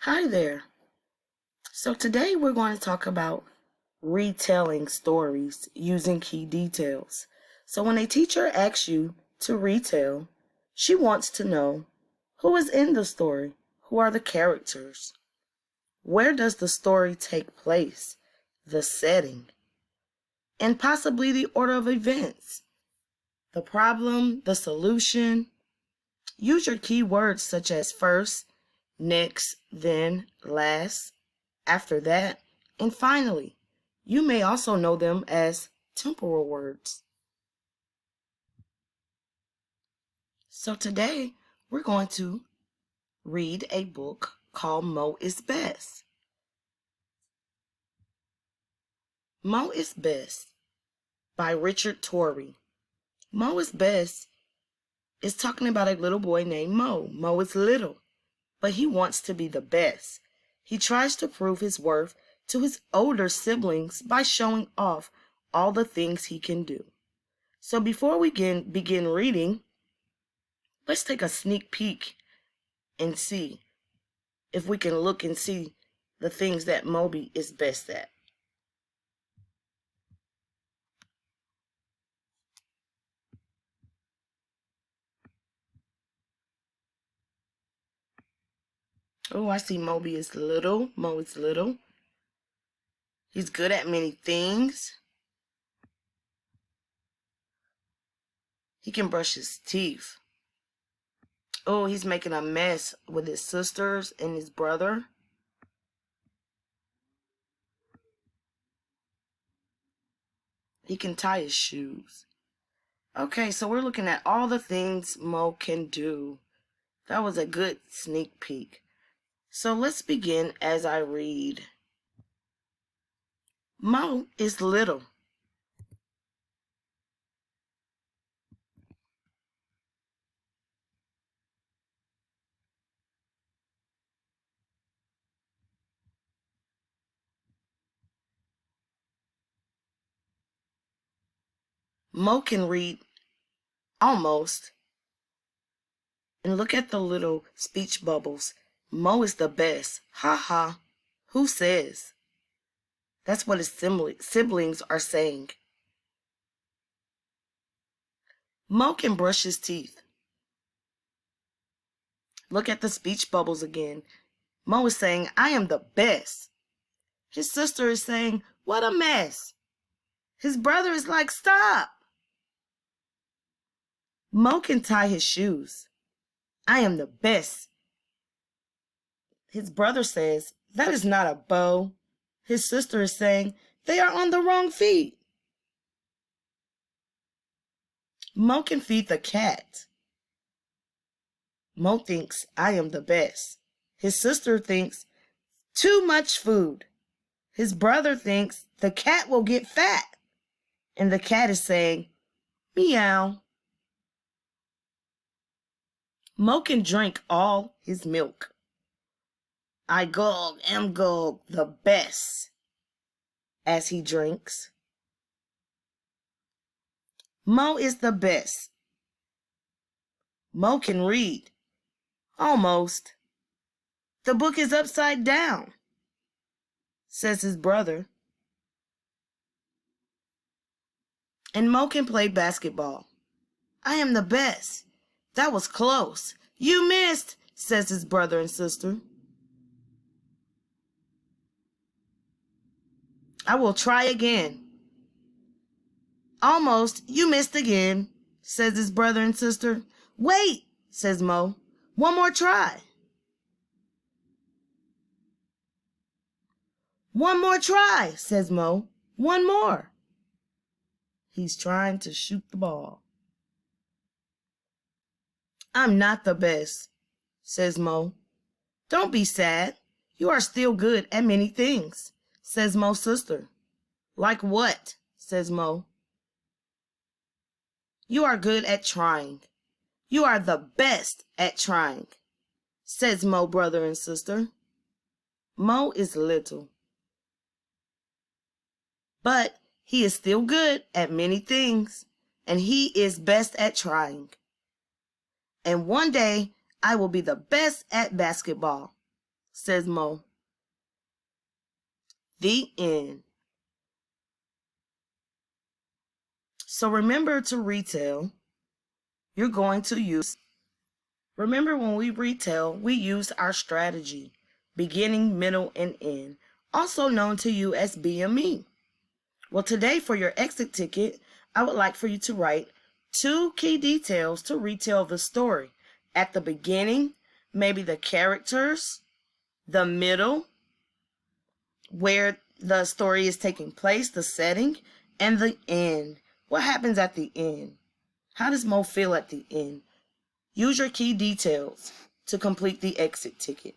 Hi there. So today we're going to talk about retelling stories using key details. So when a teacher asks you to retell, she wants to know who is in the story, who are the characters, where does the story take place, the setting, and possibly the order of events, the problem, the solution. Use your key words such as first, next, then, last, after that, and finally. You may also know them as temporal words. So today we're going to read a book called Mo is Best. Mo is Best by Richard Torrey. Mo is Best is talking about a little boy named Mo. Mo is little, but he wants to be the best. He tries to prove his worth to his older siblings by showing off all the things he can do. So before we begin reading, let's take a sneak peek and see if we can look and see the things that Moby is best at. Oh, I see Moby is little. Mo is little. He's good at many things. He can brush his teeth. Oh, he's making a mess with his sisters and his brother. He can tie his shoes. Okay, so we're looking at all the things Mo can do. That was a good sneak peek. So let's begin as I read. Mo is little. Mo can read almost. And look at the little speech bubbles. Mo is the best. Ha ha. Who says? That's what his siblings are saying. Mo can brush his teeth. Look at the speech bubbles again. Mo is saying, I am the best. His sister is saying, what a mess. His brother is like, stop. Mo can tie his shoes. I am the best. His brother says, that is not a bow. His sister is saying, they are on the wrong feet. Mo can feed the cat. Mo thinks, I am the best. His sister thinks, too much food. His brother thinks, the cat will get fat. And the cat is saying, meow. Mo can drink all his milk. I am the best, as he drinks. Mo is the best. Mo can read. Almost. The book is upside down, says his brother. And Mo can play basketball. I am the best. That was close. You missed, says his brother and sister. I will try again. Almost, you missed again, says his brother and sister. Wait, says Mo. One more try. One more try, says Mo. One more. He's trying to shoot the ball. I'm not the best, says Mo. Don't be sad. You are still good at many things, says Mo's sister. Like what? Says Mo. You are good at trying. You are the best at trying, says Mo brother and sister. Mo is little, but he is still good at many things, and he is best at trying. And one day I will be the best at basketball, says Mo. The end. So remember to retell. You're going to use. Remember when we retell, we use our strategy, beginning, middle, and end, also known to you as BME. Well, today for your exit ticket, I would like for you to write 2 key details to retell the story. At the beginning, maybe the characters, the middle, where the story is taking place, the setting, and the end. What happens at the end? How does Mo feel at the end? Use your key details to complete the exit ticket.